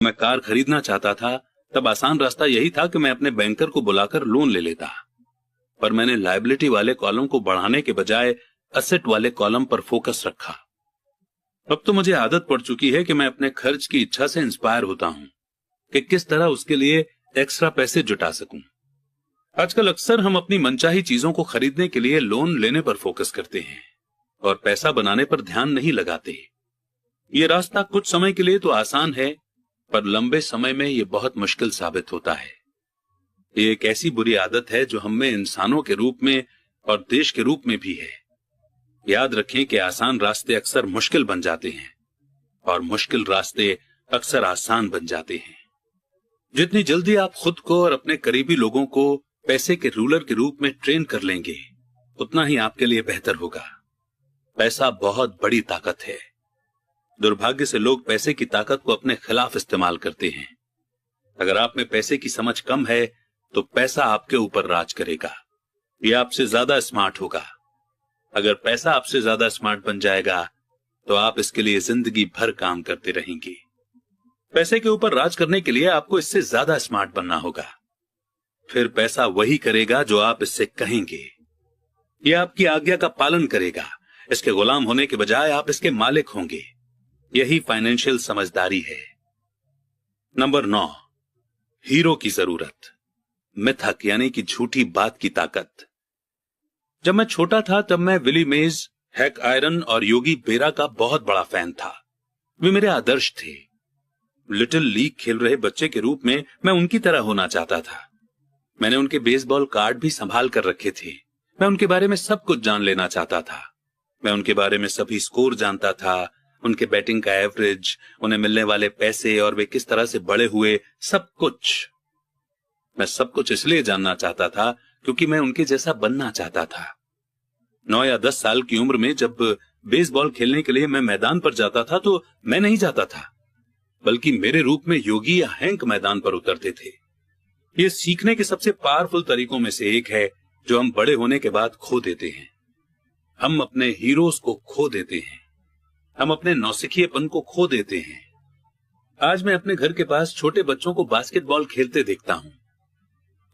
मैं कार खरीदना चाहता था तब आसान रास्ता यही था कि मैं अपने बैंकर को बुलाकर लोन ले लेता, पर मैंने लायबिलिटी वाले कॉलम को बढ़ाने के बजाय असेट वाले कॉलम पर फोकस रखा। अब तो मुझे आदत पड़ चुकी है कि मैं अपने खर्च की इच्छा से इंस्पायर होता हूं कि किस तरह उसके लिए एक्स्ट्रा पैसे जुटा सकूं। आजकल अक्सर हम अपनी मनचाही चीजों को खरीदने के लिए लोन लेने पर फोकस करते हैं और पैसा बनाने पर ध्यान नहीं लगाते। ये रास्ता कुछ समय के लिए तो आसान है, पर लंबे समय में ये बहुत मुश्किल साबित होता है। ये एक ऐसी बुरी आदत है जो हम में इंसानों के रूप में और देश के रूप में भी है। याद रखें कि आसान रास्ते अक्सर मुश्किल बन जाते हैं और मुश्किल रास्ते अक्सर आसान बन जाते हैं। जितनी जल्दी आप खुद को और अपने करीबी लोगों को पैसे के रूलर के रूप में ट्रेन कर लेंगे, उतना ही आपके लिए बेहतर होगा। पैसा बहुत बड़ी ताकत है। दुर्भाग्य से लोग पैसे की ताकत को अपने खिलाफ इस्तेमाल करते हैं। अगर आप में पैसे की समझ कम है तो पैसा आपके ऊपर राज करेगा। ये आपसे ज्यादा स्मार्ट होगा। अगर पैसा आपसे ज्यादा स्मार्ट बन जाएगा तो आप इसके लिए जिंदगी भर काम करते रहेंगे। पैसे के ऊपर राज करने के लिए आपको इससे ज्यादा स्मार्ट बनना होगा। फिर पैसा वही करेगा जो आप इससे कहेंगे। यह आपकी आज्ञा का पालन करेगा। इसके गुलाम होने के बजाय आप इसके मालिक होंगे। यही फाइनेंशियल समझदारी है। नंबर 9, हीरो की जरूरत। मिथक यानी कि झूठी बात की ताकत। जब मैं छोटा था तब मैं विली मेज, हैक आयरन और योगी बेरा का बहुत बड़ा फैन था। वे मेरे आदर्श थे। लिटिल लीग खेल रहे बच्चे के रूप में मैं उनकी तरह होना चाहता था। मैंने उनके बेसबॉल कार्ड भी संभाल कर रखे थे। मैं उनके बारे में सब कुछ जान लेना चाहता था। मैं उनके बारे में सभी स्कोर जानता था, उनके बैटिंग का एवरेज, उन्हें मिलने वाले पैसे और वे किस तरह से बड़े हुए, सब कुछ। मैं सब कुछ इसलिए जानना चाहता था क्योंकि मैं उनके जैसा बनना चाहता था। 9 या 10 साल की उम्र में जब बेसबॉल खेलने के लिए मैं मैदान पर जाता था तो मैं नहीं जाता था, बल्कि मेरे रूप में योगी या हैंक मैदान पर उतरते थे। ये सीखने के सबसे पावरफुल तरीकों में से एक है जो हम बड़े होने के बाद खो देते हैं। हम अपने हीरोज को खो देते हैं। हम अपने नौसिखिएपन को खो देते हैं। आज मैं अपने घर के पास छोटे बच्चों को बास्केटबॉल खेलते देखता हूं।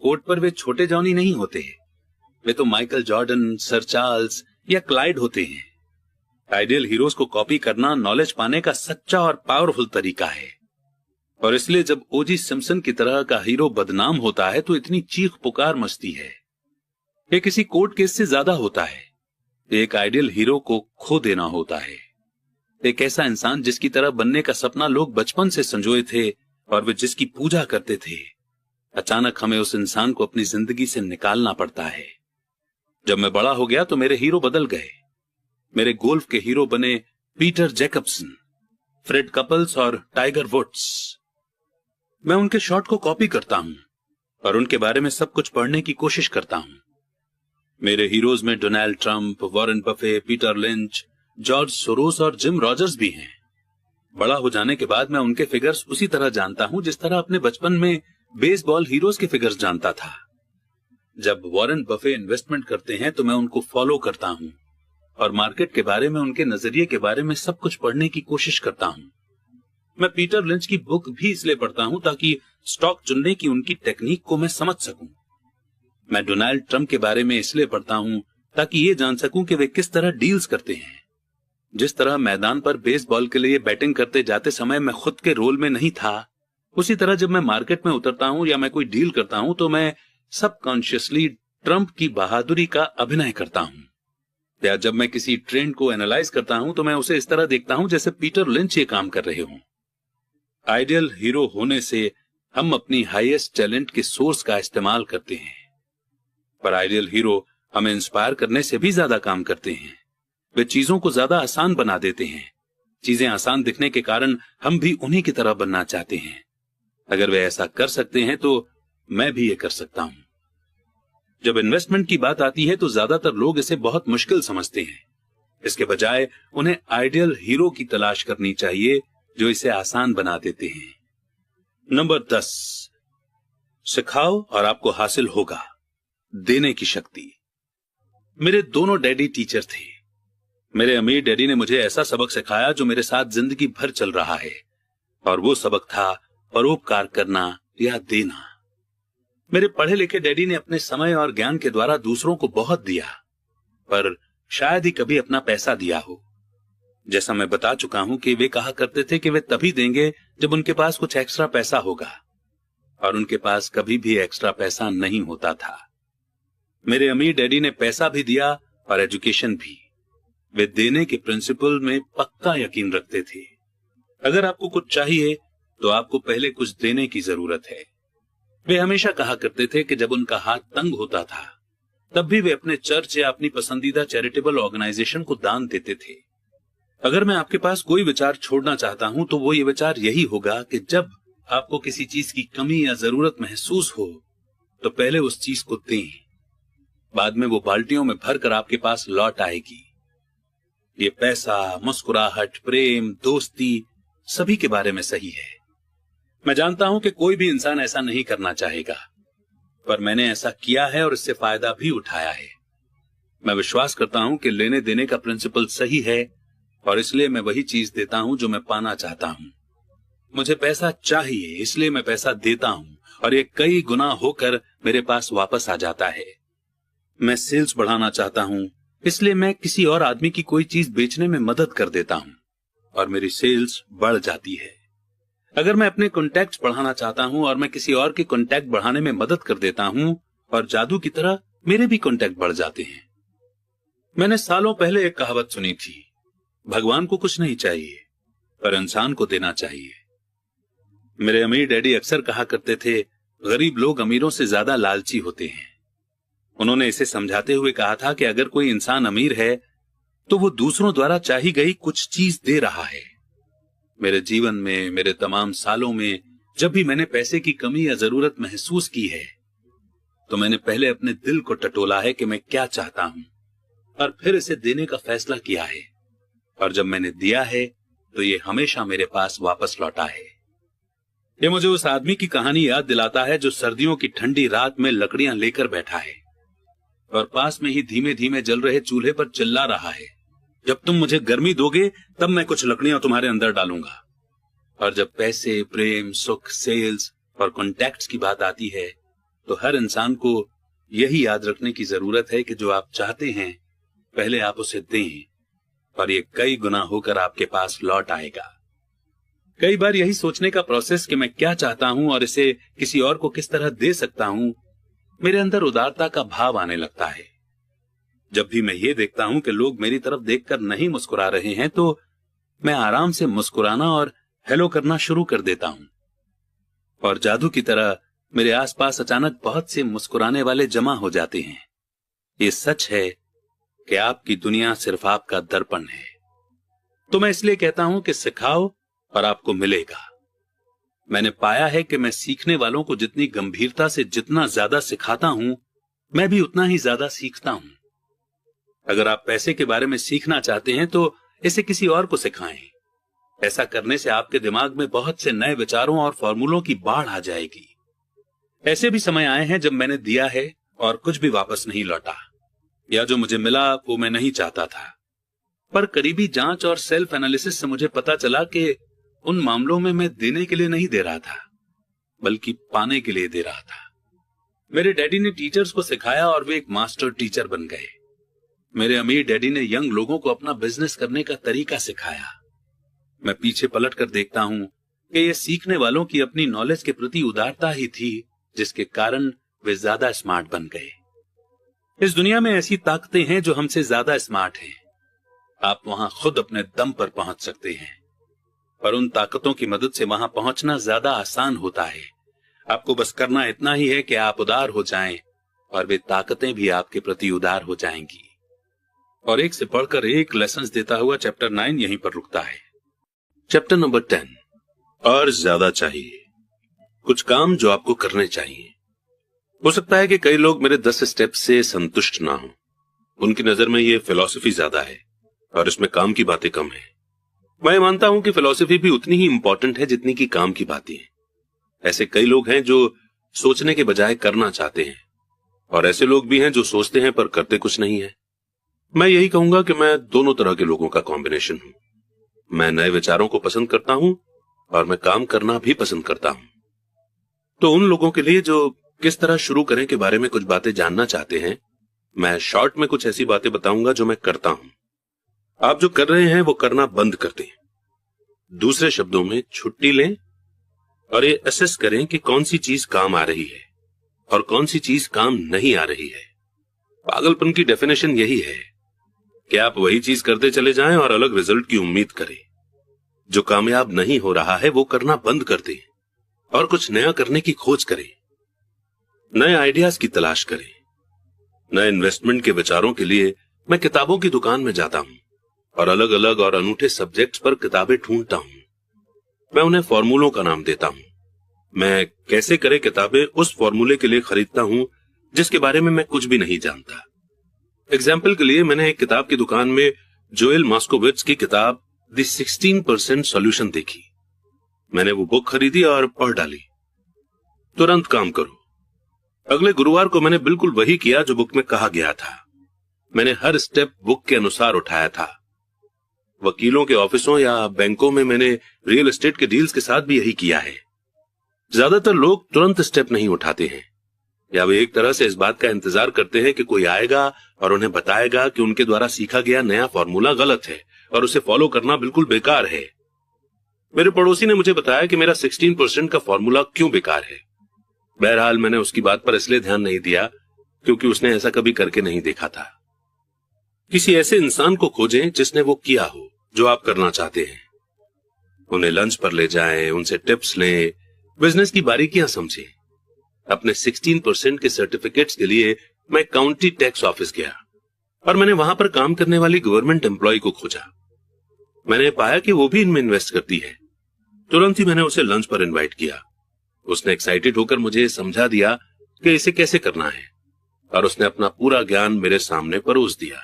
कोर्ट पर वे छोटे जॉनी नहीं होते, वे तो माइकल जॉर्डन, सर चार्ल्स या क्लाइड होते हैं। आइडियल हीरोज को कॉपी करना नॉलेज पाने का सच्चा और पावरफुल तरीका है। और इसलिए जब ओजी सिम्पसन की तरह का हीरो बदनाम होता है तो इतनी चीख पुकार मचती है। ये किसी कोर्ट केस से ज्यादा होता है। एक आइडियल हीरो को खो देना होता है। एक ऐसा इंसान जिसकी तरह बनने का सपना लोग बचपन से संजोए थे और वे जिसकी पूजा करते थे। अचानक हमें उस इंसान को अपनी जिंदगी से निकालना पड़ता है। जब मैं बड़ा हो गया तो मेरे हीरो बदल गए। मेरे गोल्फ के हीरो बने पीटर जैकब्सन, फ्रेड कपल्स और टाइगर वुड्स। मैं उनके शॉट को कॉपी करता हूं और उनके बारे में सब कुछ पढ़ने की कोशिश करता हूं। मेरे हीरोज में Donald Trump, Warren Buffett, Peter lynch, George Soros और जिम रॉजर्स भी हैं। बड़ा हो जाने के बाद मैं उनके फिगर्स उसी तरह जानता हूं जिस तरह अपने बचपन में बेसबॉल हीरोज के फिगर्स जानता था। जब वॉरेन बफे इन्वेस्टमेंट करते हैं तो मैं उनको फॉलो करता हूं और मार्केट के बारे में, उनके नजरिए के बारे में सब कुछ पढ़ने की कोशिश करता हूं। मैं पीटर लिंच की बुक भी इसलिए पढ़ता हूं ताकि स्टॉक चुनने की उनकी टेक्निक को मैं समझ सकूं। मैं डोनाल्ड ट्रंप के बारे में इसलिए पढ़ता हूं ताकि ये जान सकूं कि वे किस तरह डील्स करते हैं। जिस तरह मैदान पर बेसबॉल के लिए बैटिंग करते जाते समय मैं खुद के रोल में नहीं था, उसी तरह जब मैं मार्केट में उतरता हूं या मैं कोई डील करता हूं तो मैं सबकॉन्शियसली ट्रंप की बहादुरी का अभिनय करता हूं। या जब मैं किसी ट्रेंड को एनालाइज करता हूं तो मैं उसे इस तरह देखता हूं जैसे पीटर लिंच ये काम कर रहे हों। आइडियल हीरो होने से हम अपनी हाईएस्ट टैलेंट के सोर्स का इस्तेमाल करते हैं, पर आइडियल हीरो हमें इंस्पायर करने से भी ज्यादा काम करते हैं। वे चीजों को ज्यादा आसान बना देते हैं। चीजें आसान दिखने के कारण हम भी उन्हीं की तरह बनना चाहते हैं। अगर वे ऐसा कर सकते हैं तो मैं भी ये कर सकता हूं। जब इन्वेस्टमेंट की बात आती है तो ज्यादातर लोग इसे बहुत मुश्किल समझते हैं। इसके बजाय उन्हें आइडियल हीरो की तलाश करनी चाहिए जो इसे आसान बना देते हैं। नंबर 10, सिखाओ और आपको हासिल होगा। देने की शक्ति। मेरे दोनों डैडी टीचर थे। मेरे अमीर डैडी ने मुझे ऐसा सबक सिखाया जो मेरे साथ जिंदगी भर चल रहा है, और वो सबक था परोपकार करना या देना। मेरे पढ़े लिखे डैडी ने अपने समय और ज्ञान के द्वारा दूसरों को बहुत दिया, पर शायद ही कभी अपना पैसा दिया हो। जैसा मैं बता चुका हूं कि वे कहा करते थे कि वे तभी देंगे जब उनके पास कुछ एक्स्ट्रा पैसा होगा, और उनके पास कभी भी एक्स्ट्रा पैसा नहीं होता था। मेरे अमीर डैडी ने पैसा भी दिया और एजुकेशन भी। वे देने के प्रिंसिपल में पक्का यकीन रखते थे। अगर आपको कुछ चाहिए तो आपको पहले कुछ देने की जरूरत है। वे हमेशा कहा करते थे कि जब उनका हाथ तंग होता था तब भी वे अपने चर्च या अपनी पसंदीदा चैरिटेबल ऑर्गेनाइजेशन को दान देते थे। अगर मैं आपके पास कोई विचार छोड़ना चाहता हूं तो वो ये विचार यही होगा कि जब आपको किसी चीज की कमी या जरूरत महसूस हो तो पहले उस चीज को दें, बाद में वो बाल्टियों में भरकर आपके पास लौट आएगी। ये पैसा, मुस्कुराहट, प्रेम, दोस्ती सभी के बारे में सही है। मैं जानता हूं कि कोई भी इंसान ऐसा नहीं करना चाहेगा, पर मैंने ऐसा किया है और इससे फायदा भी उठाया है। मैं विश्वास करता हूं कि लेने देने का प्रिंसिपल सही है और इसलिए मैं वही चीज देता हूं जो मैं पाना चाहता हूं। मुझे पैसा चाहिए इसलिए मैं पैसा देता हूं और ये कई गुना होकर मेरे पास वापस आ जाता है। मैं सेल्स बढ़ाना चाहता हूं इसलिए मैं किसी और आदमी की कोई चीज बेचने में मदद कर देता हूं और मेरी सेल्स बढ़ जाती है। अगर मैं अपने कॉन्टैक्ट्स बढ़ाना चाहता हूं और मैं किसी और के कॉन्टैक्ट बढ़ाने में मदद कर देता हूं और जादू की तरह मेरे भी कॉन्टैक्ट बढ़ जाते हैं। मैंने सालों पहले एक कहावत सुनी थी, भगवान को कुछ नहीं चाहिए पर इंसान को देना चाहिए। मेरे अमीर डैडी अक्सर कहा करते थे, गरीब लोग अमीरों से ज्यादा लालची होते हैं। उन्होंने इसे समझाते हुए कहा था कि अगर कोई इंसान अमीर है तो वो दूसरों द्वारा चाही गई कुछ चीज दे रहा है। मेरे जीवन में, मेरे तमाम सालों में जब भी मैंने पैसे की कमी या जरूरत महसूस की है तो मैंने पहले अपने दिल को टटोला है कि मैं क्या चाहता हूं और फिर इसे देने का फैसला किया है, और जब मैंने दिया है तो ये हमेशा मेरे पास वापस लौटा है। ये मुझे उस आदमी की कहानी याद दिलाता है जो सर्दियों की ठंडी रात में लकड़ियां लेकर बैठा है और पास में ही धीमे धीमे जल रहे चूल्हे पर चिल्ला रहा है, जब तुम मुझे गर्मी दोगे तब मैं कुछ लकड़ियां तुम्हारे अंदर डालूंगा। और जब पैसे, प्रेम, सुख, सेल्स और कॉन्टैक्ट्स की बात आती है तो हर इंसान को यही याद रखने की जरूरत है कि जो आप चाहते हैं पहले आप उसे दें और ये कई गुना होकर आपके पास लौट आएगा। कई बार यही सोचने का प्रोसेस कि मैं क्या चाहता हूं और इसे किसी और को किस तरह दे सकता हूं, मेरे अंदर उदारता का भाव आने लगता है। जब भी मैं ये देखता हूं कि लोग मेरी तरफ देखकर नहीं मुस्कुरा रहे हैं तो मैं आराम से मुस्कुराना और हेलो करना शुरू कर देता हूं, और जादू की तरह मेरे आसपास अचानक बहुत से मुस्कुराने वाले जमा हो जाते हैं। ये सच है कि आपकी दुनिया सिर्फ आपका दर्पण है। तो मैं इसलिए कहता हूं कि सिखाओ और आपको मिलेगा। मैंने पाया है कि मैं सीखने वालों को जितनी गंभीरता से जितना ज्यादा सिखाता हूं, मैं भी उतना ही ज्यादा सीखता हूं। अगर आप पैसे के बारे में सीखना चाहते हैं तो इसे किसी और को सिखाएं। ऐसा करने से आपके दिमाग में बहुत से नए विचारों और फॉर्मूलों की बाढ़ आ जाएगी। ऐसे भी समय आए हैं जब मैंने दिया है और कुछ भी वापस नहीं लौटा, या जो मुझे मिला वो मैं नहीं चाहता था। पर करीबी जांच और सेल्फ एनालिसिस से मुझे पता चला कि उन मामलों में मैं देने के लिए नहीं दे रहा था, बल्कि पाने के लिए दे रहा था। मेरे डैडी ने टीचर्स को सिखाया और वे एक मास्टर टीचर बन गए। मेरे अमीर डैडी ने यंग लोगों को अपना बिजनेस करने का तरीका सिखाया। मैं पीछे पलट कर देखता हूं कि ये सीखने वालों की अपनी नॉलेज के प्रति उदारता ही थी जिसके कारण वे ज्यादा स्मार्ट बन गए। इस दुनिया में ऐसी ताकतें हैं जो हमसे ज्यादा स्मार्ट हैं। आप वहां खुद अपने दम पर पहुंच सकते हैं, पर उन ताकतों की मदद से वहां पहुंचना ज्यादा आसान होता है। आपको बस करना इतना ही है कि आप उदार हो जाएं और वे ताकतें भी आपके प्रति उदार हो जाएंगी। और एक से बढ़कर एक लेसन देता हुआ चैप्टर 9 यहीं पर रुकता है। चैप्टर नंबर 10, और ज्यादा चाहिए। कुछ काम जो आपको करने चाहिए। हो सकता है कि कई लोग मेरे 10 स्टेप से संतुष्ट ना हो। उनकी नजर में ये फिलॉसफी ज्यादा है और इसमें काम की बातें कम है। मैं मानता हूं कि फिलॉसफी भी उतनी ही इंपॉर्टेंट है जितनी की काम की बातें हैं। ऐसे कई लोग हैं जो सोचने के बजाय करना चाहते हैं, और ऐसे लोग भी हैं जो सोचते हैं पर करते कुछ नहीं है। मैं यही कहूंगा कि मैं दोनों तरह के लोगों का कॉम्बिनेशन हूं। मैं नए विचारों को पसंद करता हूं और मैं काम करना भी पसंद करता हूं। तो उन लोगों के लिए जो किस तरह शुरू करें के बारे में कुछ बातें जानना चाहते हैं, मैं शॉर्ट में कुछ ऐसी बातें बताऊंगा जो मैं करता हूं। आप जो कर रहे हैं वो करना बंद कर दें। दूसरे शब्दों में, छुट्टी लें और ये असेस करें कि कौन सी चीज काम आ रही है और कौन सी चीज काम नहीं आ रही है। पागलपन की डेफिनेशन यही है कि आप वही चीज करते चले जाएं और अलग रिजल्ट की उम्मीद करें। जो कामयाब नहीं हो रहा है वो करना बंद कर दें और कुछ नया करने की खोज करें। नए आइडियाज की तलाश करें। नए इन्वेस्टमेंट के विचारों के लिए मैं किताबों की दुकान में जाता हूं और अलग अलग और अनूठे सब्जेक्ट्स पर किताबें ढूंढता हूं। मैं उन्हें फॉर्मूलों का नाम देता हूं। मैं कैसे करे किताबें उस फॉर्मूले के लिए खरीदता हूं जिसके बारे में मैं कुछ भी नहीं जानता। एग्जाम्पल के लिए मैंने एक किताब की दुकान में जोएल मॉस्कोविट्ज की किताब द 16% सॉल्यूशन देखी। मैंने वो बुक खरीदी और पढ़ डाली। तुरंत काम करो। अगले गुरुवार को मैंने बिल्कुल वही किया जो बुक में कहा गया था। मैंने हर स्टेप बुक के अनुसार उठाया था। वकीलों के ऑफिसों या बैंकों में मैंने रियल एस्टेट के डील्स के साथ भी यही किया है। ज्यादातर लोग तुरंत स्टेप नहीं उठाते हैं, या वे एक तरह से इस बात का इंतजार करते हैं कि कोई आएगा और उन्हें बताएगा कि उनके द्वारा सीखा गया नया फॉर्मूला गलत है और उसे फॉलो करना बिल्कुल बेकार है। मेरे पड़ोसी ने मुझे बताया कि मेरा 16% का फॉर्मूला क्यों बेकार है। बहरहाल मैंने उसकी बात पर इसलिए ध्यान नहीं दिया क्योंकि उसने ऐसा कभी करके नहीं देखा था। किसी ऐसे इंसान को खोजें जिसने वो किया हो जो आप करना चाहते हैं। उन्हें लंच पर ले जाएं, उनसे टिप्स लें, बिजनेस की बारीकियां समझें। अपने 16% के सर्टिफिकेट्स के लिए मैं काउंटी टैक्स ऑफिस गया और मैंने वहां पर काम करने वाली गवर्नमेंट एम्प्लॉय को खोजा। मैंने पाया कि वो भी इनमें इन्वेस्ट करती है। तुरंत ही मैंने उसे लंच पर इनवाइट किया। उसने एक्साइटेड होकर मुझे समझा दिया कि इसे कैसे करना है और उसने अपना पूरा ज्ञान मेरे सामने परोस दिया।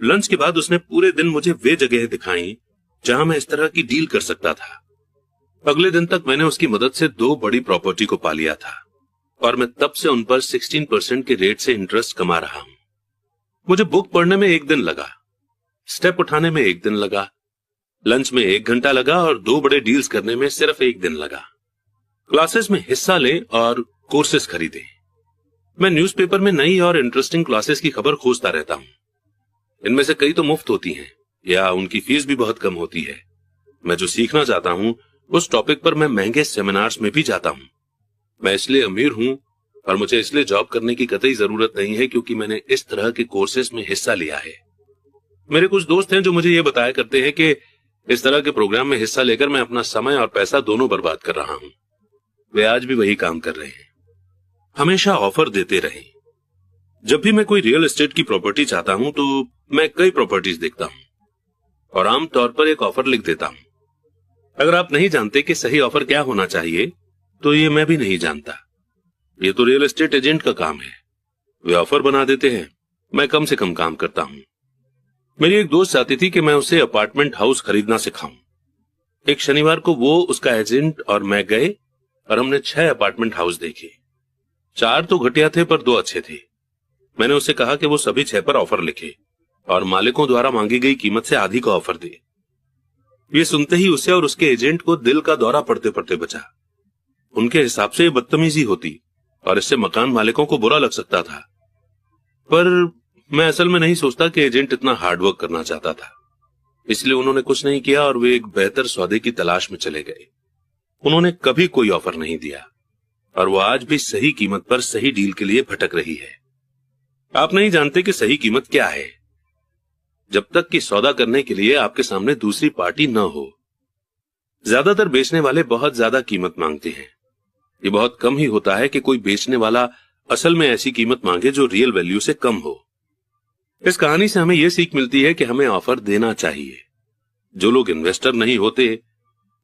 लंच के बाद उसने पूरे दिन मुझे वे जगह दिखाई जहां मैं इस तरह की डील कर सकता था। अगले दिन तक मैंने उसकी मदद से 2 बड़ी प्रॉपर्टी को पा लिया था और मैं तब से उन पर 16% के रेट से इंटरेस्ट कमा रहा हूं। मुझे बुक पढ़ने में 1 दिन लगा, स्टेप उठाने में 1 दिन लगा, लंच में 1 घंटा लगा और 2 बड़े डील्स करने में सिर्फ 1 दिन लगा। क्लासेस में हिस्सा लें और कोर्सेस खरीदें। मैं न्यूज़पेपर में नई और इंटरेस्टिंग क्लासेस की खबर खोजता रहता हूं। इनमें से कई तो मुफ्त होती हैं या उनकी फीस भी बहुत कम होती है। मैं जो सीखना चाहता हूं उस टॉपिक पर मैं महंगे सेमिनार्स में भी जाता हूं। मैं इसलिए अमीर हूं और मुझे इसलिए जॉब करने की कतई जरूरत नहीं है क्योंकि मैंने इस तरह के कोर्सेस में हिस्सा लिया है। मेरे कुछ दोस्त हैं जो मुझे ये बताया करते हैं कि इस तरह के प्रोग्राम में हिस्सा लेकर मैं अपना समय और पैसा दोनों बर्बाद कर रहा हूं। वे आज भी वही काम कर रहे हैं। हमेशा ऑफर देते रहें। जब भी मैं कोई रियल एस्टेट की प्रॉपर्टी चाहता हूं तो मैं कई प्रॉपर्टीज देखता हूं और आमतौर पर एक ऑफर लिख देता हूं। अगर आप नहीं जानते कि सही ऑफर क्या होना चाहिए तो ये मैं भी नहीं जानता। ये तो रियल एस्टेट एजेंट का काम है। वे ऑफर बना देते हैं, मैं कम से कम काम करता हूं। मेरी एक दोस्त चाहती थी कि मैं उसे अपार्टमेंट हाउस खरीदना सिखाऊं। एक शनिवार को वो, उसका एजेंट और मैं गए और हमने 6 अपार्टमेंट हाउस देखे। 4 तो घटिया थे पर 2 अच्छे थे। मैंने उसे कहा कि वो सभी 6 पर ऑफर लिखे और मालिकों द्वारा मांगी गई कीमत से आधी का ऑफर दे। ये सुनते ही उसे और उसके एजेंट को दिल का दौरा पड़ते पड़ते बचा। उनके हिसाब से ये बदतमीजी होती और इससे मकान मालिकों को बुरा लग सकता था। पर मैं असल में नहीं सोचता कि एजेंट इतना हार्डवर्क करना चाहता था, इसलिए उन्होंने कुछ नहीं किया और वे एक बेहतर सौदे की तलाश में चले गए। उन्होंने कभी कोई ऑफर नहीं दिया और वो आज भी सही कीमत पर सही डील के लिए भटक रही है। आप नहीं जानते कि सही कीमत क्या है जब तक कि सौदा करने के लिए आपके सामने दूसरी पार्टी न हो। ज्यादातर बेचने वाले बहुत ज्यादा कीमत मांगते हैं। ये बहुत कम ही होता है कि कोई बेचने वाला असल में ऐसी कीमत मांगे जो रियल वैल्यू से कम हो। इस कहानी से हमें यह सीख मिलती है कि हमें ऑफर देना चाहिए। जो लोग इन्वेस्टर नहीं होते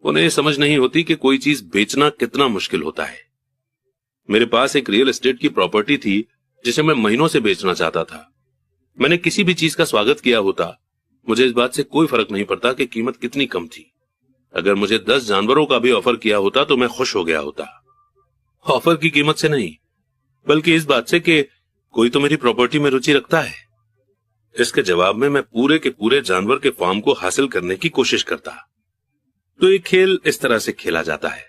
उन्हें समझ नहीं होती कि कोई चीज बेचना कितना मुश्किल होता है। मेरे पास एक रियल एस्टेट की प्रॉपर्टी थी जिसे मैं महीनों से बेचना चाहता था। मैंने किसी भी चीज का स्वागत किया होता, मुझे इस बात से कोई फर्क नहीं पड़ता कि कीमत कितनी कम थी। अगर मुझे 10 जानवरों का भी ऑफर किया होता तो मैं खुश हो गया होता। ऑफर की कीमत से नहीं, बल्कि इस बात से कि कोई तो मेरी प्रॉपर्टी में रुचि रखता है। इसके जवाब में मैं पूरे के पूरे जानवर के फार्म को हासिल करने की कोशिश करता। तो ये खेल इस तरह से खेला जाता है।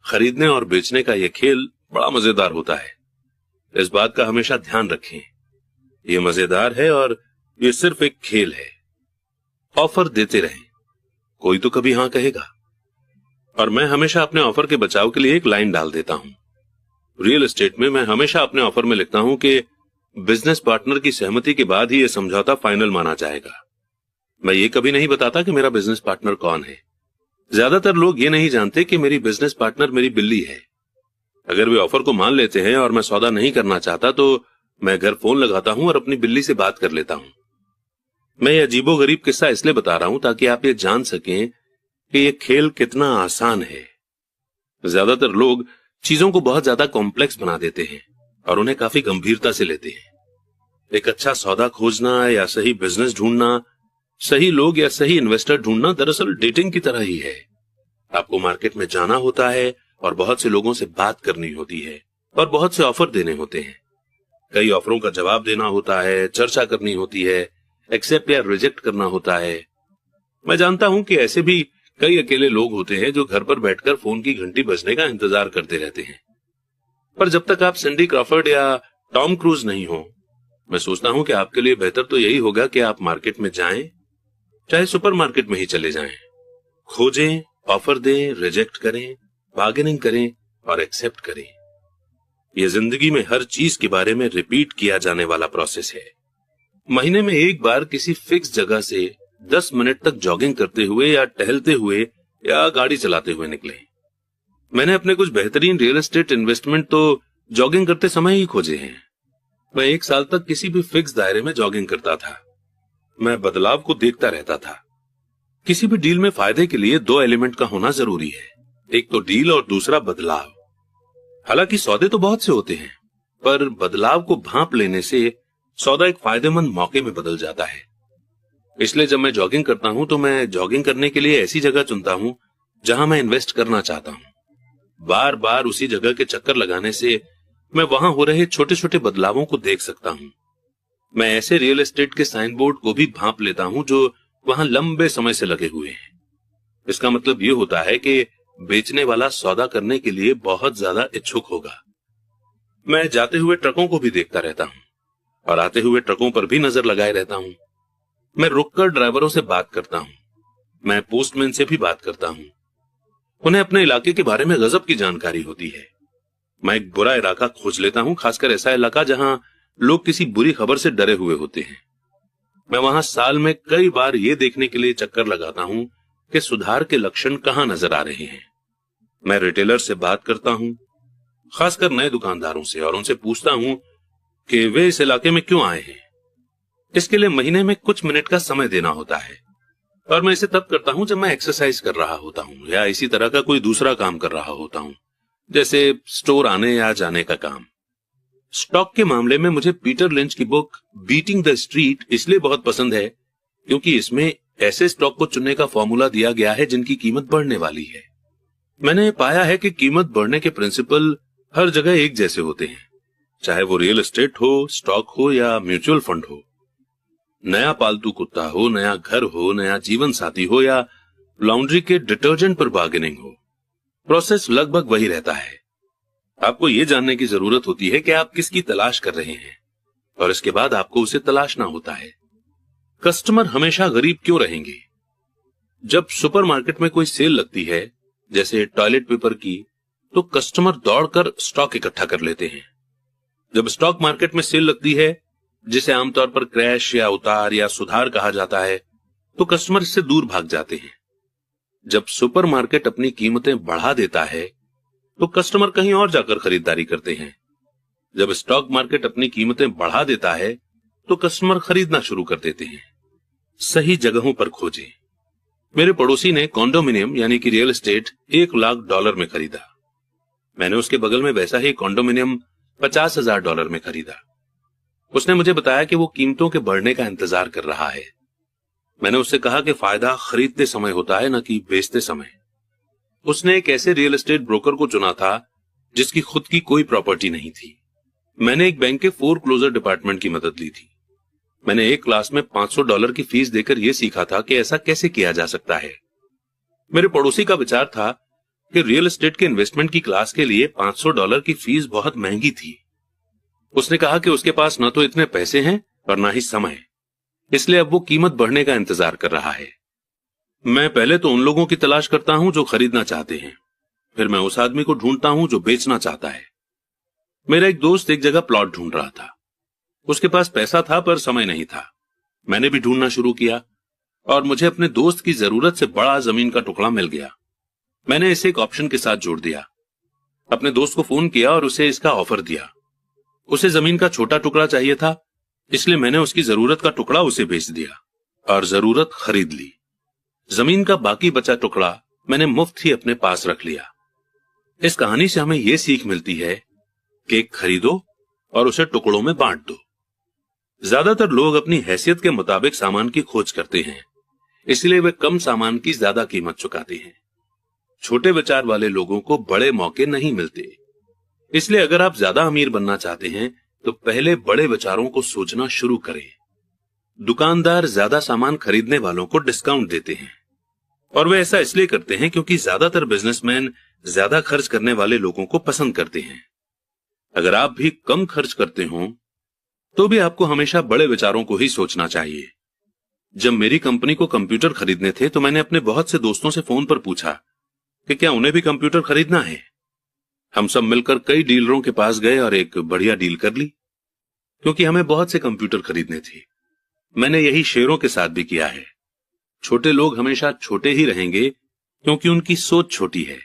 खरीदने और बेचने का यह खेल बड़ा मजेदार होता है। इस बात का हमेशा ध्यान रखें, ये मजेदार है और ये सिर्फ एक खेल है। ऑफर देते रहें, कोई तो कभी हां कहेगा। और मैं हमेशा अपने ऑफर के बचाव के लिए एक लाइन डाल देता हूं। रियल एस्टेट में मैं हमेशा अपने ऑफर में लिखता हूं कि बिजनेस पार्टनर की सहमति के बाद ही यह समझौता फाइनल माना जाएगा। मैं ये कभी नहीं बताता कि मेरा बिजनेस पार्टनर कौन है। ज्यादातर लोग ये नहीं जानते कि मेरी बिजनेस पार्टनर मेरी बिल्ली है। अगर वे ऑफर को मान लेते हैं और मैं सौदा नहीं करना चाहता तो मैं घर फोन लगाता हूं और अपनी बिल्ली से बात कर लेता हूं। मैं ये अजीबोगरीब किस्सा इसलिए बता रहा हूं ताकि आप ये जान सकें कि ये खेल कितना आसान है। ज्यादातर लोग चीजों को बहुत ज्यादा कॉम्प्लेक्स बना देते हैं और उन्हें काफी गंभीरता से लेते हैं। एक अच्छा सौदा खोजना या सही बिजनेस ढूंढना, सही लोग या सही इन्वेस्टर ढूंढना दरअसल डेटिंग की तरह ही है। आपको मार्केट में जाना होता है और बहुत से लोगों से बात करनी होती है और बहुत से ऑफर देने होते हैं। कई ऑफरों का जवाब देना होता है, चर्चा करनी होती है, एक्सेप्ट या रिजेक्ट करना होता है। मैं जानता हूं कि ऐसे भी कई अकेले लोग होते हैं जो घर पर बैठकर फोन की घंटी बजने का इंतजार करते रहते हैं। पर जब तक आप सिंडी क्रॉफर्ड या टॉम क्रूज नहीं हो, मैं सोचता हूं कि आपके लिए बेहतर तो यही होगा कि आप मार्केट में जाएं, चाहे सुपरमार्केट में ही चले जाएं, खोजें, ऑफर दें, रिजेक्ट करें, बार्गेनिंग करें और एक्सेप्ट करें। यह जिंदगी में हर चीज के बारे में रिपीट किया जाने वाला प्रोसेस है। महीने में एक बार किसी फिक्स जगह से 10 मिनट तक जॉगिंग करते हुए या टहलते हुए या गाड़ी चलाते हुए निकले। मैंने अपने कुछ बेहतरीन रियल एस्टेट इन्वेस्टमेंट तो जॉगिंग करते समय ही खोजे हैं। मैं 1 साल तक किसी भी फिक्स दायरे में जॉगिंग करता था। मैं बदलाव को देखता रहता था। किसी भी डील में फायदे के लिए 2 एलिमेंट का होना जरूरी है, एक तो डील और दूसरा बदलाव। हालांकि सौदे तो बहुत से होते हैं, पर बदलाव को भांप लेने से सौदा एक फायदेमंद मौके में बदल जाता है। इसलिए जब मैं जॉगिंग करता हूं तो मैं जॉगिंग करने के लिए ऐसी जगह चुनता हूं जहां मैं इन्वेस्ट करना चाहता हूं। बार बार उसी जगह के चक्कर लगाने से मैं वहां हो रहे छोटे छोटे बदलावों को देख सकता हूं। मैं ऐसे रियल एस्टेट के साइन बोर्ड को भी भांप लेता हूं जो वहां लंबे समय से लगे हुए हैं। इसका मतलब यह होता है कि बेचने वाला सौदा करने के लिए बहुत ज्यादा इच्छुक होगा। मैं जाते हुए ट्रकों को भी देखता रहता हूं और आते हुए ट्रकों पर भी नजर लगाए रहता हूं। मैं रुककर ड्राइवरों से बात करता हूं। मैं पोस्टमैन से भी बात करता हूं। उन्हें अपने इलाके के बारे में गजब की जानकारी होती है। मैं एक बुरा इलाका खोज लेता हूं, खासकर ऐसा इलाका जहां लोग किसी बुरी खबर से डरे हुए होते हैं। मैं वहां साल में कई बार ये देखने के लिए चक्कर लगाता हूं कि सुधार के लक्षण कहां नजर आ रहे हैं। मैं रिटेलर से बात करता हूं, खासकर नए दुकानदारों से, और उनसे पूछता हूं कि वे इस इलाके में क्यों आए हैं। इसके लिए महीने में कुछ मिनट का समय देना होता है और मैं इसे तब करता हूं जब मैं एक्सरसाइज कर रहा होता हूं या इसी तरह का कोई दूसरा काम कर रहा होता हूं, जैसे स्टोर आने या जाने का काम। स्टॉक के मामले में मुझे पीटर लिंच की बुक बीटिंग द स्ट्रीट इसलिए बहुत पसंद है क्योंकि इसमें ऐसे स्टॉक को चुनने का फॉर्मूला दिया गया है जिनकी कीमत बढ़ने वाली है। मैंने पाया है कि कीमत बढ़ने के प्रिंसिपल हर जगह एक जैसे होते हैं, चाहे वो रियल एस्टेट हो, स्टॉक हो या म्यूचुअल फंड हो। नया पालतू कुत्ता हो, नया घर हो, नया जीवन साथी हो या लॉन्ड्री के डिटर्जेंट पर बार्गेनिंग हो, प्रोसेस लगभग वही रहता है। आपको यह जानने की जरूरत होती है कि आप किसकी तलाश कर रहे हैं और इसके बाद आपको उसे तलाशना होता है। कस्टमर हमेशा गरीब क्यों रहेंगे? जब सुपरमार्केट में कोई सेल लगती है, जैसे टॉयलेट पेपर की, तो कस्टमर दौड़कर स्टॉक इकट्ठा कर लेते हैं। जब स्टॉक मार्केट में सेल लगती है, जिसे आमतौर पर क्रैश या उतार या सुधार कहा जाता है, तो कस्टमर इससे दूर भाग जाते हैं। जब सुपरमार्केट अपनी कीमतें बढ़ा देता है तो कस्टमर कहीं और जाकर खरीदारी करते हैं। जब स्टॉक मार्केट अपनी कीमतें बढ़ा देता है तो कस्टमर खरीदना शुरू कर देते हैं। सही जगहों पर खोजें। मेरे पड़ोसी ने कॉन्डोमिनियम यानी कि रियल एस्टेट $1 लाख में खरीदा। मैंने उसके बगल में वैसा ही कॉन्डोमिनियम $50,000 में खरीदा। उसने मुझे बताया कि वो कीमतों के बढ़ने का इंतजार कर रहा है। मैंने उससे कहा कि फायदा खरीदते समय होता है, न कि बेचते समय। उसने एक ऐसे रियल एस्टेट ब्रोकर को चुना था जिसकी खुद की कोई प्रॉपर्टी नहीं थी। मैंने एक बैंक के फोरक्लोजर डिपार्टमेंट की मदद ली थी। मैंने एक क्लास में $500 की फीस देकर यह सीखा था कि ऐसा कैसे किया जा सकता है। मेरे पड़ोसी का विचार था कि रियल एस्टेट के इन्वेस्टमेंट की क्लास के लिए $500 की फीस बहुत महंगी थी। उसने कहा कि उसके पास न तो इतने पैसे हैं और ना ही समय, इसलिए अब वो कीमत बढ़ने का इंतजार कर रहा है। मैं पहले तो उन लोगों की तलाश करता हूं जो खरीदना चाहते हैं, फिर मैं उस आदमी को ढूंढता हूं जो बेचना चाहता है। मेरा एक दोस्त एक जगह प्लॉट ढूंढ रहा था। उसके पास पैसा था पर समय नहीं था। मैंने भी ढूंढना शुरू किया और मुझे अपने दोस्त की जरूरत से बड़ा जमीन का टुकड़ा मिल गया। मैंने इसे एक ऑप्शन के साथ जोड़ दिया। अपने दोस्त को फोन किया और उसे इसका ऑफर दिया। उसे जमीन का छोटा टुकड़ा चाहिए था, इसलिए मैंने उसकी जरूरत का टुकड़ा उसे बेच दिया और जरूरत खरीद ली। जमीन का बाकी बचा टुकड़ा मैंने मुफ्त ही अपने पास रख लिया। इस कहानी से हमें यह सीख मिलती है कि खरीदो और उसे टुकड़ों में बांट दो। ज्यादातर लोग अपनी हैसियत के मुताबिक सामान की खोज करते हैं, इसलिए वे कम सामान की ज्यादा कीमत चुकाते हैं। छोटे विचार वाले लोगों को बड़े मौके नहीं मिलते। इसलिए अगर आप ज्यादा अमीर बनना चाहते हैं तो पहले बड़े विचारों को सोचना शुरू करें। दुकानदार ज्यादा सामान खरीदने वालों को डिस्काउंट देते हैं और वे ऐसा इसलिए करते हैं क्योंकि ज्यादातर बिजनेसमैन ज्यादा खर्च करने वाले लोगों को पसंद करते हैं। अगर आप भी कम खर्च करते हो तो भी आपको हमेशा बड़े विचारों को ही सोचना चाहिए। जब मेरी कंपनी को कंप्यूटर खरीदने थे तो मैंने अपने बहुत से दोस्तों से फोन पर पूछा कि क्या उन्हें भी कंप्यूटर खरीदना है। हम सब मिलकर कई डीलरों के पास गए और एक बढ़िया डील कर ली, क्योंकि हमें बहुत से कंप्यूटर खरीदने थे। मैंने यही शेयरों के साथ भी किया है। छोटे लोग हमेशा छोटे ही रहेंगे क्योंकि उनकी सोच छोटी है।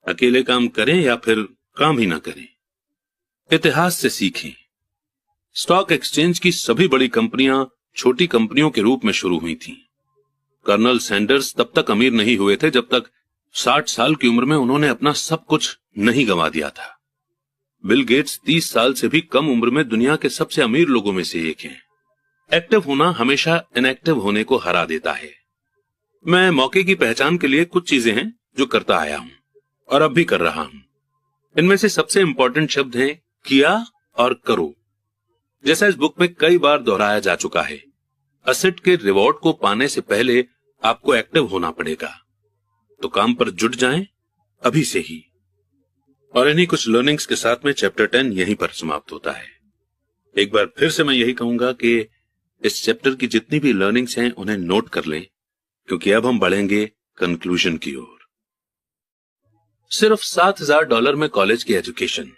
अकेले काम करें या फिर काम ही ना करें। इतिहास से सीखें। स्टॉक एक्सचेंज की सभी बड़ी कंपनियां छोटी कंपनियों के रूप में शुरू हुई थीं। कर्नल सैंडर्स तब तक अमीर नहीं हुए थे जब तक 60 साल की उम्र में उन्होंने अपना सब कुछ नहीं गंवा दिया था। बिल गेट्स 30 साल से भी कम उम्र में दुनिया के सबसे अमीर लोगों में से एक हैं। एक्टिव होना हमेशा इनएक्टिव होने को हरा देता है। मैं मौके की पहचान के लिए कुछ चीजें हैं जो करता आया हूं और अब भी कर रहा हूं। इनमें से सबसे इंपॉर्टेंट शब्द हैं किया और करो। जैसा इस बुक में कई बार दोहराया जा चुका है, असेट के रिवॉर्ड को पाने से पहले आपको एक्टिव होना पड़ेगा। तो काम पर जुट जाएं अभी से ही। और इन्हीं कुछ लर्निंग्स के साथ में चैप्टर 10 यहीं पर समाप्त होता है। एक बार फिर से मैं यही कहूंगा कि इस चैप्टर की जितनी भी लर्निंग्स हैं उन्हें नोट कर लें, क्योंकि अब हम बढ़ेंगे कंक्लूजन की ओर। सिर्फ $7,000 में कॉलेज की एजुकेशन।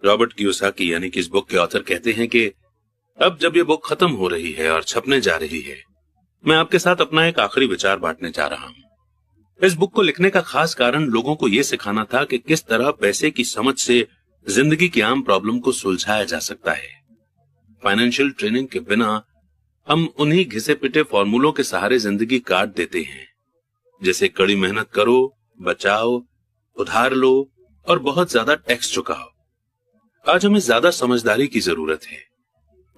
रॉबर्ट कियोसाकी यानी कि इस बुक के ऑथर कहते हैं कि अब जब ये बुक खत्म हो रही है और छपने जा रही है, मैं आपके साथ अपना एक आखिरी विचार बांटने जा रहा हूं। इस बुक को लिखने का खास कारण लोगों को यह सिखाना था कि किस तरह पैसे की समझ से जिंदगी की आम प्रॉब्लम को सुलझाया जा सकता है। फाइनेंशियल ट्रेनिंग के बिना हम उन्हीं घिसे पिटे फॉर्मूलों के सहारे जिंदगी काट देते हैं, जैसे कड़ी मेहनत करो, बचाओ, उधार लो और बहुत ज्यादा टैक्स चुकाओ। आज हमें ज्यादा समझदारी की जरूरत है।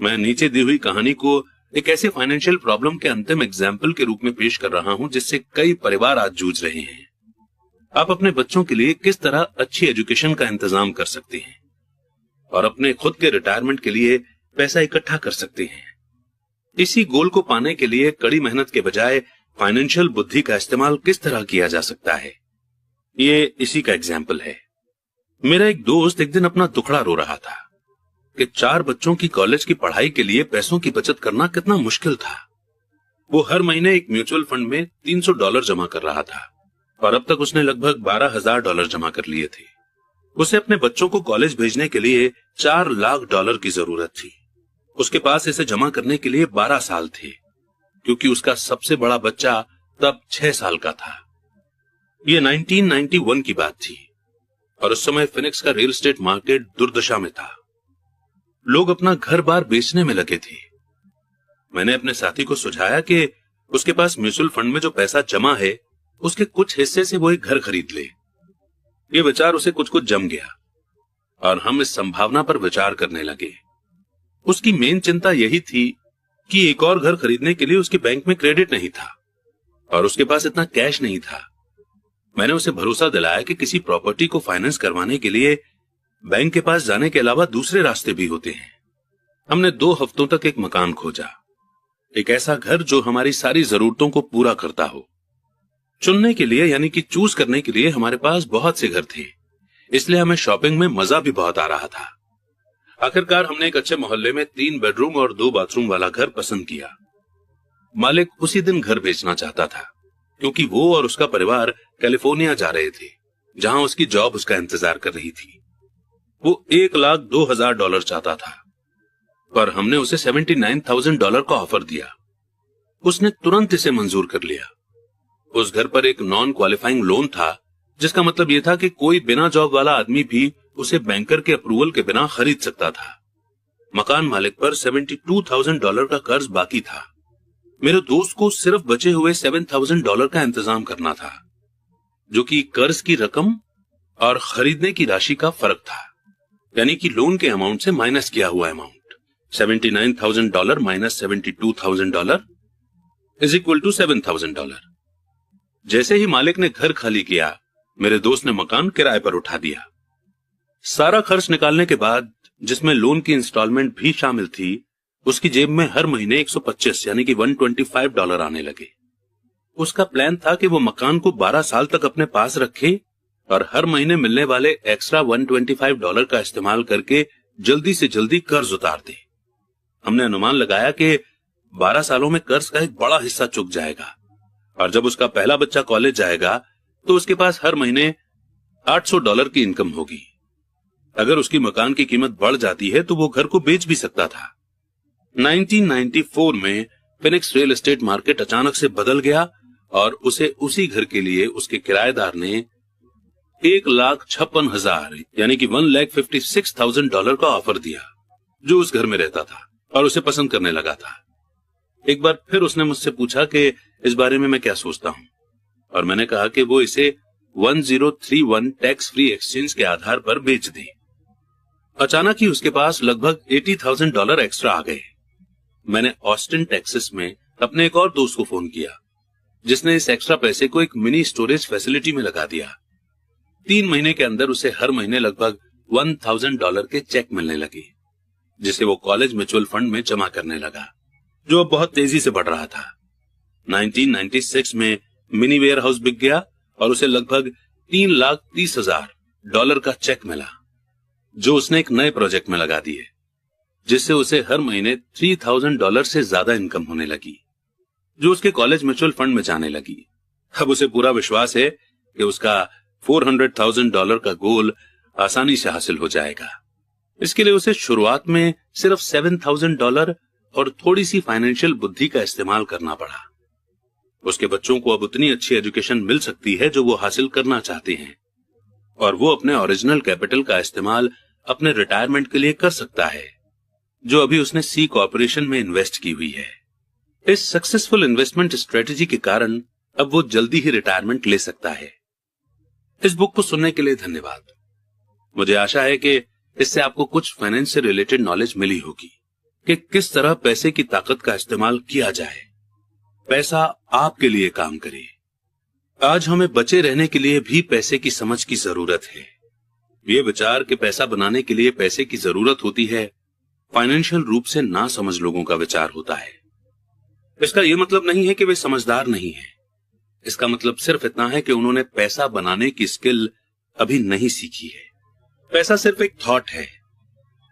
मैं नीचे दी हुई कहानी को एक ऐसे फाइनेंशियल प्रॉब्लम के अंतिम एग्जाम्पल के रूप में पेश कर रहा हूं जिससे कई परिवार आज जूझ रहे हैं। आप अपने बच्चों के लिए किस तरह अच्छी एजुकेशन का इंतजाम कर सकते हैं और अपने खुद के रिटायरमेंट के लिए पैसा इकट्ठा कर सकते हैं। इसी गोल को पाने के लिए कड़ी मेहनत के बजाय फाइनेंशियल बुद्धि का इस्तेमाल किस तरह किया जा सकता है, ये इसी का एग्जाम्पल है। मेरा एक दोस्त एक दिन अपना दुखड़ा रो रहा था कि 4 बच्चों की कॉलेज की पढ़ाई के लिए पैसों की बचत करना कितना मुश्किल था। वो हर महीने एक म्यूचुअल फंड में $300 जमा कर रहा था और अब तक उसने लगभग $12,000 जमा कर लिए थे। उसे अपने बच्चों को कॉलेज भेजने के लिए $4 लाख की जरूरत थी। उसके पास इसे जमा करने के लिए 12 साल थे, क्योंकि उसका सबसे बड़ा बच्चा तब 6 साल का था। ये 1991 की बात थी और उस समय फिनिक्स का रियल एस्टेट मार्केट दुर्दशा में था। लोग अपना घर बार बेचने में लगे थे। मैंने अपने साथी को सुझाया कि उसके पास म्यूचुअल फंड में जो पैसा जमा है उसके कुछ हिस्से से वो एक घर खरीद ले। ये विचार उसे कुछ कुछ जम गया और हम इस संभावना पर विचार करने लगे। उसकी मेन चिंता यही थी कि एक और घर खरीदने के लिए उसके बैंक में क्रेडिट नहीं था और उसके पास इतना कैश नहीं था। मैंने उसे भरोसा दिलाया कि किसी प्रॉपर्टी को फाइनेंस करवाने के लिए बैंक के पास जाने के अलावा दूसरे रास्ते भी होते हैं। हमने 2 हफ्तों तक एक मकान खोजा, एक ऐसा घर जो हमारी सारी जरूरतों को पूरा करता हो। चुनने के लिए यानी कि चूज करने के लिए हमारे पास बहुत से घर थे, इसलिए हमें शॉपिंग में मजा भी बहुत आ रहा था। आखिरकार हमने एक अच्छे मोहल्ले में 3 बेडरूम और 2 बाथरूम वाला घर पसंद किया। मालिक उसी दिन घर बेचना चाहता था, क्योंकि वो और उसका परिवार कैलिफोर्निया जा रहे थे, जहां उसकी जॉब उसका इंतजार कर रही थी। वो $1,02,000 चाहता था, पर हमने उसे $79,000 का ऑफर दिया। उसने तुरंत इसे मंजूर कर लिया। उस घर पर एक नॉन क्वालिफाइंग लोन था, जिसका मतलब यह था कि कोई बिना जॉब वाला आदमी भी उसे बैंकर के अप्रूवल के बिना खरीद सकता था। मकान मालिक पर $72,000 का कर्ज बाकी था। मेरे दोस्त को सिर्फ बचे हुए $7,000 का इंतजाम करना था, जो कि कर्ज की रकम और खरीदने की राशि का फर्क था, यानी कि लोन के अमाउंट से माइनस किया हुआ अमाउंट। $79,000 माइनस $72,000 इज इक्वल टू $7,000। जैसे ही मालिक ने घर खाली किया, मेरे दोस्त ने मकान किराए पर उठा दिया। सारा खर्च निकालने के बाद, जिसमें लोन की इंस्टॉलमेंट भी शामिल थी, उसकी जेब में हर महीने 125 यानी कि $125 आने लगे। उसका प्लान था कि वो मकान को 12 साल तक अपने पास रखे और हर महीने मिलने वाले एक्स्ट्रा $125 का इस्तेमाल करके जल्दी से जल्दी कर्ज उतार दे। हमने अनुमान लगाया कि 12 सालों में कर्ज का एक बड़ा हिस्सा चुक जाएगा, और जब उसका पहला बच्चा कॉलेज जाएगा तो उसके पास हर महीने $800 की इनकम होगी। अगर उसकी मकान की कीमत बढ़ जाती है तो वो घर को बेच भी सकता था। 1994 में फिनिक्स रियल एस्टेट मार्केट अचानक से बदल गया और उसे उसी घर के लिए उसके किराएदार ने $1,56,000 यानी कि $1,56,000 का ऑफर दिया, जो उस घर में रहता था और उसे पसंद करने लगा था। एक बार फिर उसने मुझसे पूछा कि इस बारे में मैं क्या सोचता हूं, और मैंने कहा कि वो इसे 1031 टैक्स फ्री एक्सचेंज के आधार पर बेच दे। अचानक ही उसके पास लगभग $80,000 एक्स्ट्रा आ गए। मैंने ऑस्टिन टेक्सास में अपने एक और दोस्त को फोन किया, जिसने इस एक्स्ट्रा पैसे को एक मिनी स्टोरेज फैसिलिटी में लगा दिया। 3 महीने के अंदर उसे हर महीने लगभग $1,000 के चेक मिलने लगे, जिसे वो कॉलेज म्यूचुअल फंड में जमा करने लगा, जो अब बहुत तेजी से बढ़ रहा था। 1996 में मिनी वेयर हाउस बिक गया और उसे लगभग $3,30,000 का चेक मिला, जो उसने एक नए प्रोजेक्ट में लगा दिए, जिससे उसे हर महीने $3,000 से ज्यादा इनकम होने लगी, जो उसके कॉलेज म्यूचुअल फंड में जाने लगी। अब उसे पूरा विश्वास है कि उसका $400,000 का गोल आसानी से हासिल हो जाएगा। इसके लिए उसे शुरुआत में सिर्फ $7,000 और थोड़ी सी फाइनेंशियल बुद्धि का इस्तेमाल करना पड़ा। उसके बच्चों को अब उतनी अच्छी एजुकेशन मिल सकती है जो वो हासिल करना चाहते हैं, और वो अपने ओरिजिनल कैपिटल का इस्तेमाल अपने रिटायरमेंट के लिए कर सकता है, जो अभी उसने सी कॉर्पोरेशन में इन्वेस्ट की हुई है। इस सक्सेसफुल इन्वेस्टमेंट स्ट्रेटेजी के कारण अब वो जल्दी ही रिटायरमेंट ले सकता है। इस बुक को सुनने के लिए धन्यवाद। मुझे आशा है कि इससे आपको कुछ फाइनेंस से रिलेटेड नॉलेज मिली होगी कि किस तरह पैसे की ताकत का इस्तेमाल किया जाए, पैसा आपके लिए काम करे। आज हमें बचे रहने के लिए भी पैसे की समझ की जरूरत है। ये विचार कि पैसा बनाने के लिए पैसे की जरूरत होती है, फाइनेंशियल रूप से ना समझ लोगों का विचार होता है। इसका यह मतलब नहीं है कि वे समझदार नहीं हैं। इसका मतलब सिर्फ इतना है कि उन्होंने पैसा बनाने की स्किल अभी नहीं सीखी है। पैसा सिर्फ एक थॉट है।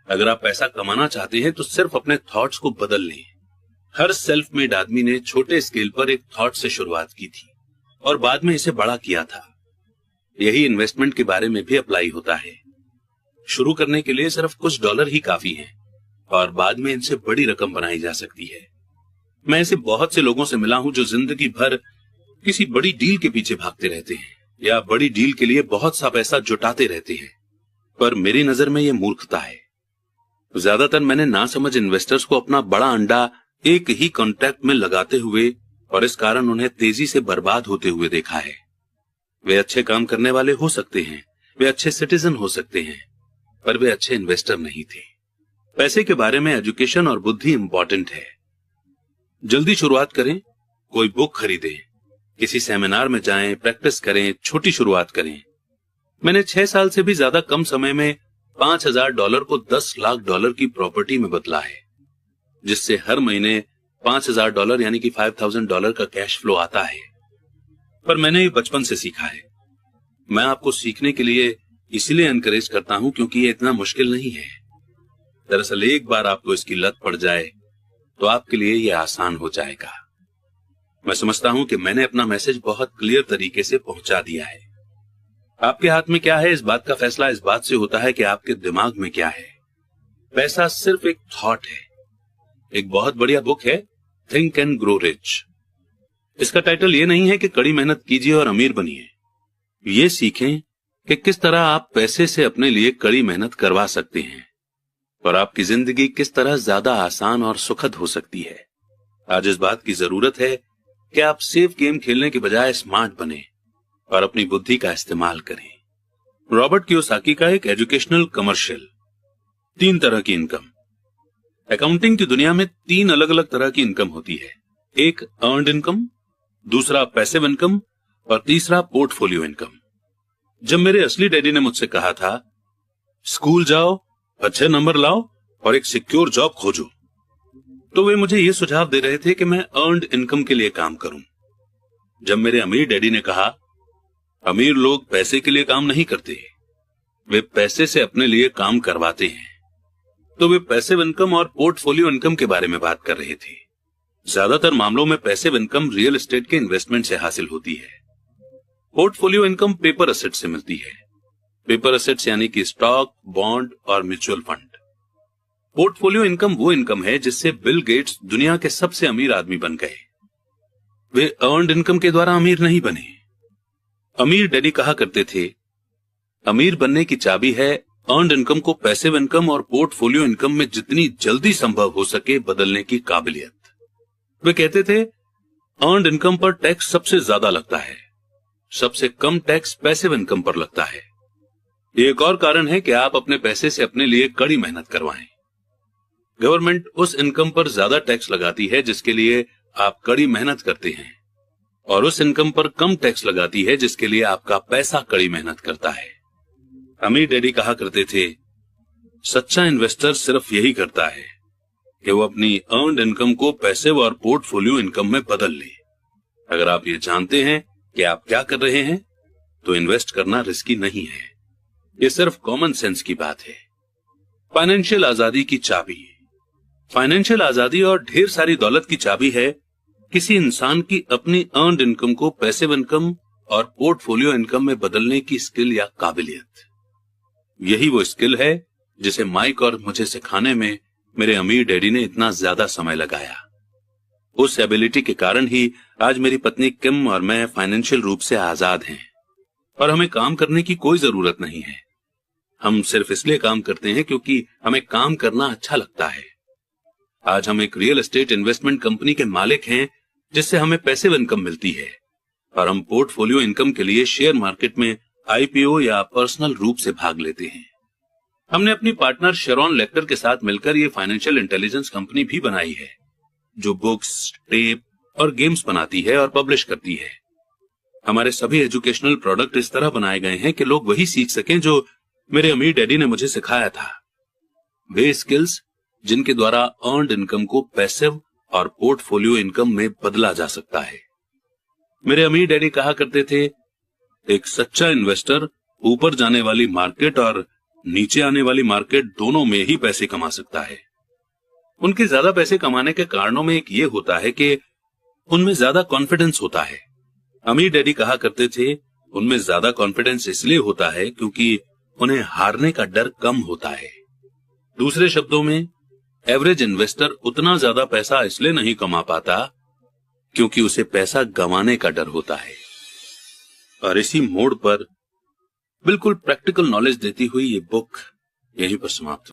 अगर आप पैसा कमाना चाहते हैं तो सिर्फ अपने थॉट्स को बदल लें। हर सेल्फ मेड आदमी ने छोटे स्केल पर एक थॉट से शुरुआत की थी और बाद में इसे बड़ा किया था। यही इन्वेस्टमेंट के बारे में भी अप्लाई होता है। शुरू करने के लिए सिर्फ कुछ डॉलर ही काफी हैं और बाद में इनसे बड़ी रकम बनाई जा सकती है। मैं ऐसे बहुत से लोगों से मिला हूं जो जिंदगी भर किसी बड़ी डील के पीछे भागते रहते हैं या बड़ी डील के लिए बहुत सा पैसा जुटाते रहते हैं, पर मेरी नजर में यह मूर्खता है। ज्यादातर मैंने नासमझ इन्वेस्टर्स को अपना बड़ा अंडा एक ही कॉन्ट्रैक्ट में लगाते हुए और इस कारण उन्हें तेजी से बर्बाद होते हुए देखा है। वे अच्छे काम करने वाले हो सकते हैं, वे अच्छे सिटीजन हो सकते हैं, पर वे अच्छे इन्वेस्टर नहीं थे। पैसे के बारे में एजुकेशन और बुद्धि इंपॉर्टेंट है। जल्दी शुरुआत करें, कोई बुक खरीदें, किसी सेमिनार में जाएं, प्रैक्टिस करें, छोटी शुरुआत करें। मैंने 6 साल से भी ज्यादा कम समय में $5,000 को $10,00,000 की प्रॉपर्टी में बदला है, जिससे हर महीने $5,000 यानी कि $5,000 का कैश फ्लो आता है। पर मैंने ये बचपन से सीखा है। मैं आपको सीखने के लिए इसलिए एनकरेज करता हूं क्योंकि ये इतना मुश्किल नहीं है। दरअसल एक बार आपको इसकी लत पड़ जाए तो आपके लिए ये आसान हो जाएगा। मैं समझता हूं कि मैंने अपना मैसेज बहुत क्लियर तरीके से पहुंचा दिया है। आपके हाथ में क्या है, इस बात का फैसला इस बात से होता है कि आपके दिमाग में क्या है। पैसा सिर्फ एक थॉट है। एक बहुत बढ़िया बुक है थिंक एंड ग्रो रिच। इसका टाइटल ये नहीं है कि कड़ी मेहनत कीजिए और अमीर बनिए। ये सीखें कि किस तरह आप पैसे से अपने लिए कड़ी मेहनत करवा सकते हैं और आपकी जिंदगी किस तरह ज्यादा आसान और सुखद हो सकती है। आज इस बात की जरूरत है कि आप सेफ गेम खेलने के बजाय स्मार्ट बने और अपनी बुद्धि का इस्तेमाल करें। रॉबर्ट कियोसाकी का एक एजुकेशनल कमर्शियल। 3 तरह की इनकम। अकाउंटिंग की दुनिया में 3 अलग अलग तरह की इनकम होती है। एक अर्न्ड इनकम, दूसरा पैसिव इनकम और तीसरा पोर्टफोलियो इनकम। जब मेरे असली डैडी ने मुझसे कहा था स्कूल जाओ, अच्छे नंबर लाओ और एक सिक्योर जॉब खोजो, तो वे मुझे यह सुझाव दे रहे थे कि मैं अर्न्ड इनकम के लिए काम करूं। जब मेरे अमीर डैडी ने कहा अमीर लोग पैसे के लिए काम नहीं करते, वे पैसे से अपने लिए काम करवाते हैं, तो वे पैसिव इनकम और पोर्टफोलियो इनकम के बारे में बात कर रहे थे। ज्यादातर मामलों में पैसिव इनकम रियल एस्टेट के इन्वेस्टमेंट से हासिल होती है। पोर्टफोलियो इनकम पेपर एसेट से मिलती है। पेपर एसेट्स यानी कि स्टॉक, बॉन्ड और म्यूचुअल फंड। पोर्टफोलियो इनकम वो इनकम है जिससे बिल गेट्स दुनिया के सबसे अमीर आदमी बन गए। वे अर्न्ड इनकम के द्वारा अमीर नहीं बने। अमीर डैडी कहा करते थे अमीर बनने की चाबी है अर्न्ड इनकम को पैसिव इनकम और पोर्टफोलियो इनकम में जितनी जल्दी संभव हो सके बदलने की काबिलियत। वे कहते थे अर्न्ड इनकम पर टैक्स सबसे ज्यादा लगता है, सबसे कम टैक्स पैसिव इनकम पर लगता है। एक और कारण है कि आप अपने पैसे से अपने लिए कड़ी मेहनत करवाएं। गवर्नमेंट उस इनकम पर ज्यादा टैक्स लगाती है जिसके लिए आप कड़ी मेहनत करते हैं और उस इनकम पर कम टैक्स लगाती है जिसके लिए आपका पैसा कड़ी मेहनत करता है। अमीर डैडी कहा करते थे सच्चा इन्वेस्टर सिर्फ यही करता है कि वो अपनी अर्न्ड इनकम को पैसिव और पोर्टफोलियो इनकम में बदल ले। अगर आप ये जानते हैं कि आप क्या कर रहे हैं तो इन्वेस्ट करना रिस्की नहीं है। ये सिर्फ कॉमन सेंस की बात है। फाइनेंशियल आजादी की चाबी। फाइनेंशियल आजादी और ढेर सारी दौलत की चाबी है किसी इंसान की अपनी अर्न्ड इनकम को पैसिव इनकम और पोर्टफोलियो इनकम में बदलने की स्किल या काबिलियत। यही वो स्किल है जिसे माइक और मुझे सिखाने में मेरे अमीर डैडी ने इतना ज्यादा समय लगाया। उस एबिलिटी के कारण ही आज मेरी पत्नी किम और मैं फाइनेंशियल रूप से आजाद हैं और हमें काम करने की कोई जरूरत नहीं है। हम सिर्फ इसलिए काम करते हैं क्योंकि हमें काम करना अच्छा लगता है। आज हम एक रियल एस्टेट इन्वेस्टमेंट कंपनी के मालिक हैं जिससे हमें पैसिव इनकम मिलती है और हम पोर्टफोलियो इनकम के लिए शेयर मार्केट में आईपीओ या पर्सनल रूप से भाग लेते हैं। हमने अपनी पार्टनर शेरॉन लेक्टर के साथ मिलकर ये फाइनेंशियल इंटेलिजेंस कंपनी भी बनाई है जो बुक्स, टेप और गेम्स बनाती है और पब्लिश करती है। हमारे सभी एजुकेशनल प्रोडक्ट इस तरह बनाए गए हैं कि लोग वही सीख सकें जो मेरे अमीर डैडी ने मुझे सिखाया था। वे स्किल्स जिनके द्वारा अर्न्ड इनकम को पैसिव और पोर्टफोलियो इनकम में बदला जा सकता है। मेरे अमीर डैडी कहा करते थे एक सच्चा इन्वेस्टर ऊपर जाने वाली मार्केट और नीचे आने वाली मार्केट दोनों में ही पैसे कमा सकता है। उनके ज्यादा पैसे कमाने के कारणों में एक ये होता है कि उनमें ज्यादा कॉन्फिडेंस होता है। अमीर डैडी कहा करते थे उनमें ज्यादा कॉन्फिडेंस इसलिए होता है क्योंकि उन्हें हारने का डर कम होता है। दूसरे शब्दों में एवरेज इन्वेस्टर उतना ज्यादा पैसा इसलिए नहीं कमा पाता क्योंकि उसे पैसा गंवाने का डर होता है। और इसी मोड़ पर बिल्कुल प्रैक्टिकल नॉलेज देती हुई ये बुक यहीं पर समाप्त